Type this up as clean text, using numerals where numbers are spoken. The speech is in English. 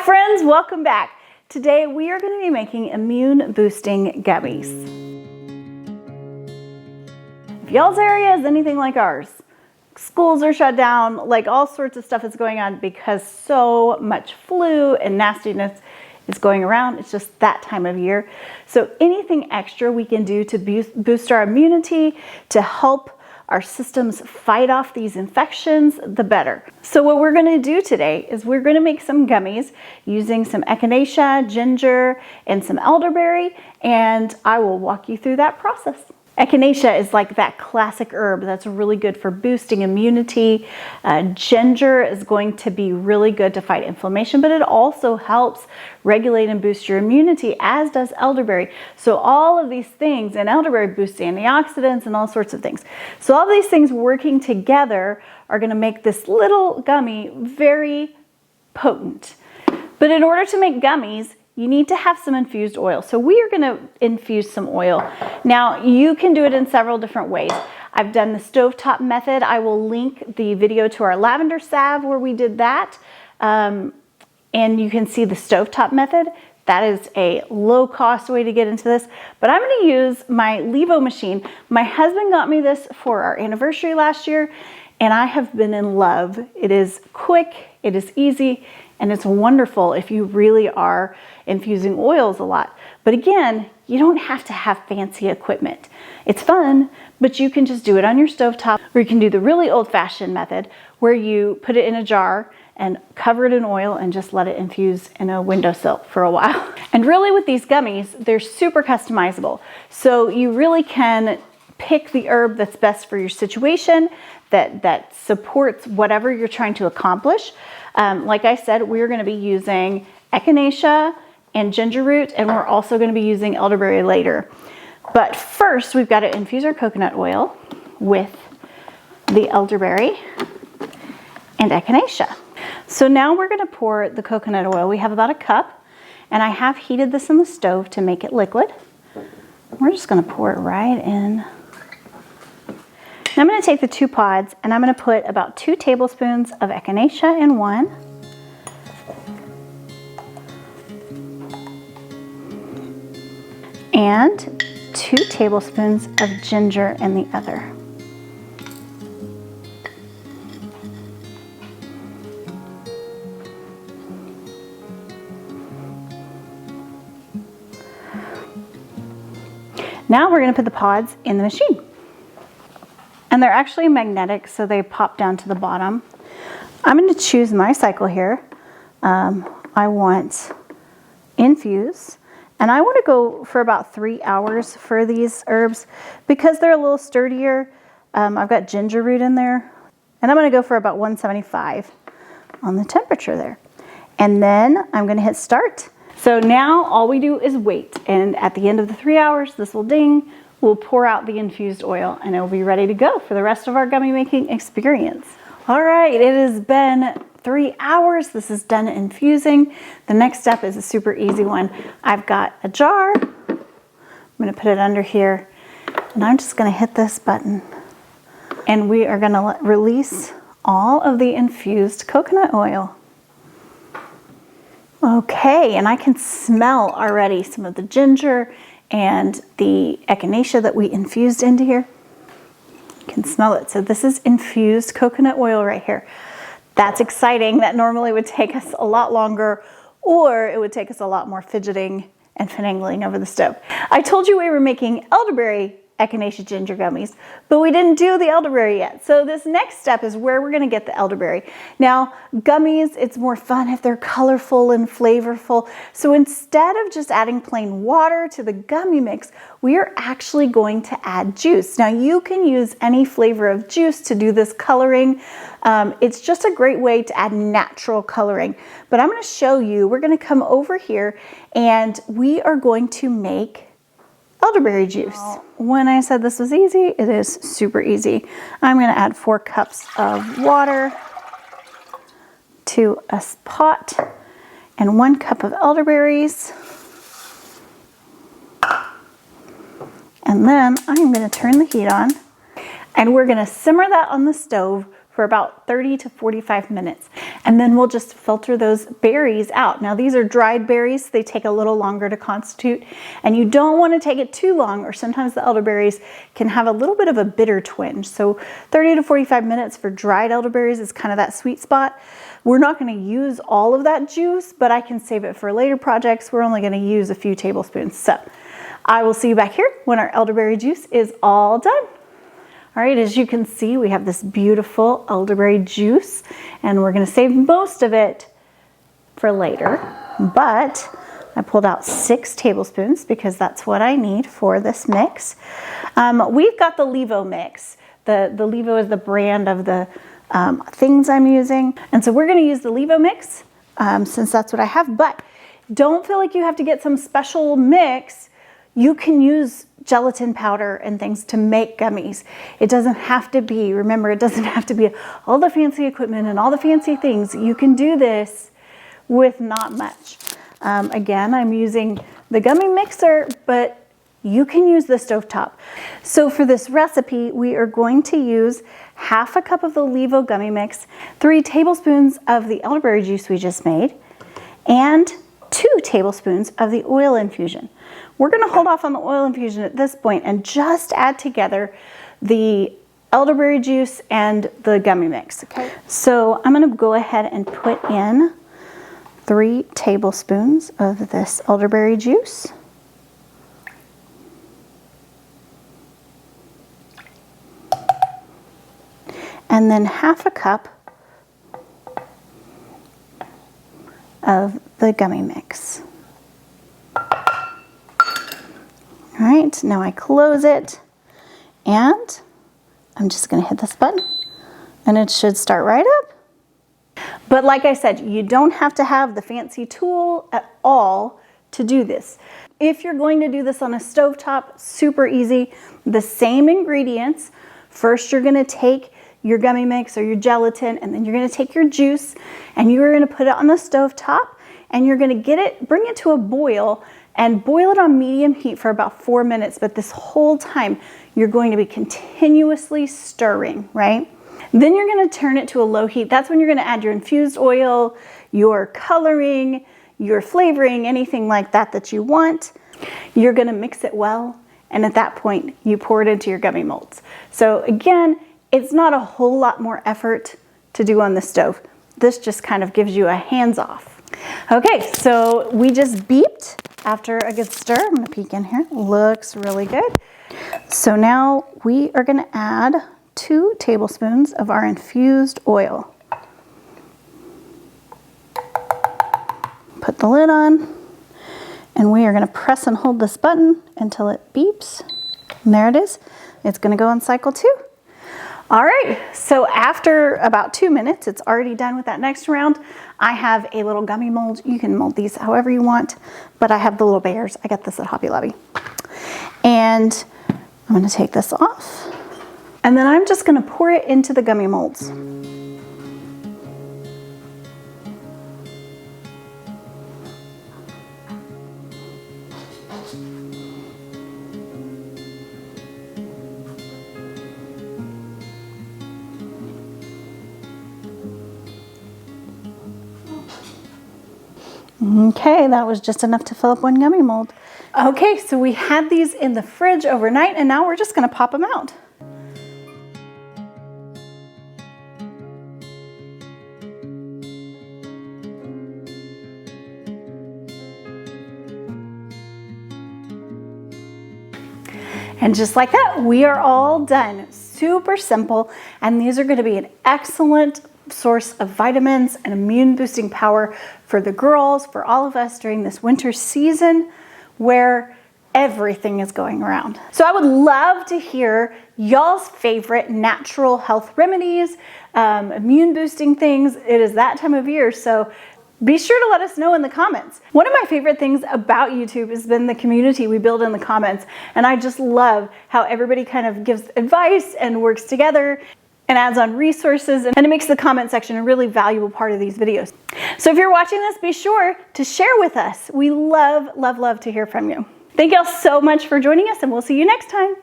friends, welcome back. Today we are going to be making immune boosting gummies. If y'all's area is anything like ours, schools are shut down, like all sorts of stuff is going on because so much flu and nastiness is going around. It's just that time of year. So anything extra we can do to boost our immunity, to help our systems fight off these infections, the better. So what we're gonna do today is we're gonna make some gummies using some echinacea, ginger, and some elderberry, and I will walk you through that process. Echinacea is like that classic herb that's really good for boosting immunity. Ginger is going to be really good to fight inflammation, but it also helps regulate and boost your immunity, as does elderberry. So all of these things, and elderberry boosts antioxidants and all sorts of things. So all of these things working together are going to make this little gummy very potent. But in order to make gummies, you need to have some infused oil. So we are going to infuse some oil. Now, you can do it in several different ways. I've done the stovetop method. I will link the video to our lavender salve where we did that. And you can see the stovetop method. That is a low-cost way to get into this. But I'm going to use my LEVO machine. My husband got me this for our anniversary last year, and I have been in love. It is quick, it is easy, and it's wonderful if you really are infusing oils a lot. But again, you don't have to have fancy equipment. It's fun, but you can just do it on your stovetop, or you can do the really old-fashioned method where you put it in a jar and cover it in oil and just let it infuse in a windowsill for a while. And really with these gummies, they're super customizable. So you really can pick the herb that's best for your situation, that supports whatever you're trying to accomplish. Like I said, we're going to be using echinacea and ginger root, and we're also going to be using elderberry later. But first, we've got to infuse our coconut oil with the elderberry and echinacea. So now we're going to pour the coconut oil. We have about a cup, and I have heated this in the stove to make it liquid. We're just going to pour it right in. Now I'm going to take the 2 pods, and I'm going to put about 2 tablespoons of echinacea in one. And 2 tablespoons of ginger in the other. Now we're going to put the pods in the machine. And they're actually magnetic, so they pop down to the bottom. I'm going to choose my cycle here. I want infuse. And I want to go for about 3 hours for these herbs because they're a little sturdier. I've got ginger root in there. And I'm going to go for about 175 on the temperature there. And then I'm going to hit start. So now all we do is wait. And at the end of the 3 hours, this will ding. We'll pour out the infused oil and it'll be ready to go for the rest of our gummy making experience. All right, it has been 3 hours. This is done infusing. The next step is a super easy one. I've got a jar. I'm going to put it under here, and I'm just going to hit this button. And we are going to release all of the infused coconut oil. Okay, and I can smell already some of the ginger and the echinacea that we infused into here. You can smell it. So this is infused coconut oil right here. That's exciting. That normally would take us a lot longer, or it would take us a lot more fidgeting and finagling over the stove. I told you we were making elderberry echinacea ginger gummies, but we didn't do the elderberry yet. So this next step is where we're going to get the elderberry. Now, gummies, it's more fun if they're colorful and flavorful. So instead of just adding plain water to the gummy mix, we are actually going to add juice. Now, you can use any flavor of juice to do this coloring. It's just a great way to add natural coloring. But I'm going to show you, we're going to come over here and we are going to make elderberry juice. When I said this was easy, it is super easy. I'm going to add 4 cups of water to a pot and 1 cup of elderberries. And then I'm going to turn the heat on and we're going to simmer that on the stove for about 30 to 45 minutes. And then we'll just filter those berries out. Now these are dried berries. They take a little longer to constitute, and you don't want to take it too long, or sometimes the elderberries can have a little bit of a bitter twinge. So 30 to 45 minutes for dried elderberries is kind of that sweet spot. We're not going to use all of that juice, but I can save it for later projects. We're only going to use a few tablespoons. So I will see you back here when our elderberry juice is all done. All right, as you can see, we have this beautiful elderberry juice, and we're gonna save most of it for later, but I pulled out 6 tablespoons because that's what I need for this mix. We've got the LEVO mix. The LEVO is the brand of the things I'm using, and so we're gonna use the LEVO mix since that's what I have, but don't feel like you have to get some special mix. You can use gelatin powder and things to make gummies. It doesn't have to be, remember, it doesn't have to be all the fancy equipment and all the fancy things. You can do this with not much. Again, I'm using the gummy mixer, but you can use the stovetop. So for this recipe, we are going to use half a cup of the LEVO gummy mix, 3 tablespoons of the elderberry juice we just made, and 2 tablespoons of the oil infusion. We're going to hold off on the oil infusion at this point and just add together the elderberry juice and the gummy mix. Okay. So I'm going to go ahead and put in 3 tablespoons of this elderberry juice. And then half a cup of the gummy mix. All right, now I close it, and I'm just gonna hit this button, and it should start right up. But like I said, you don't have to have the fancy tool at all to do this. If you're going to do this on a stovetop, super easy, the same ingredients. First, you're gonna take your gummy mix or your gelatin, and then you're gonna take your juice, and you're gonna put it on the stovetop, and you're gonna bring it to a boil, and boil it on medium heat for about 4 minutes, but this whole time you're going to be continuously stirring, right? Then you're gonna turn it to a low heat. That's when you're gonna add your infused oil, your coloring, your flavoring, anything like that that you want. You're gonna mix it well, and at that point, you pour it into your gummy molds. So again, it's not a whole lot more effort to do on the stove. This just kind of gives you a hands-off. Okay, so we just beeped after a good stir. I'm gonna peek in here. Looks really good. So now we are gonna add 2 tablespoons of our infused oil. Put the lid on, and we are gonna press and hold this button until it beeps. And there it is. It's gonna go on cycle 2. All right, so after about 2 minutes, it's already done with that next round. I have a little gummy mold. You can mold these however you want, but I have the little bears. I got this at Hobby Lobby. And I'm gonna take this off, and then I'm just gonna pour it into the gummy molds. Okay, that was just enough to fill up 1 gummy mold. Okay, so we had these in the fridge overnight, and now we're just gonna pop them out. And just like that, we are all done. Super simple, and these are gonna be an excellent source of vitamins and immune boosting power for the girls, for all of us during this winter season where everything is going around. So I would love to hear y'all's favorite natural health remedies, immune boosting things. It is that time of year, so be sure to let us know in the comments. One of my favorite things about YouTube has been the community we build in the comments, and I just love how everybody kind of gives advice and works together and adds on resources, and it makes the comment section a really valuable part of these videos. So if you're watching this, be sure to share with us. We love, love, love to hear from you. Thank y'all so much for joining us, and we'll see you next time.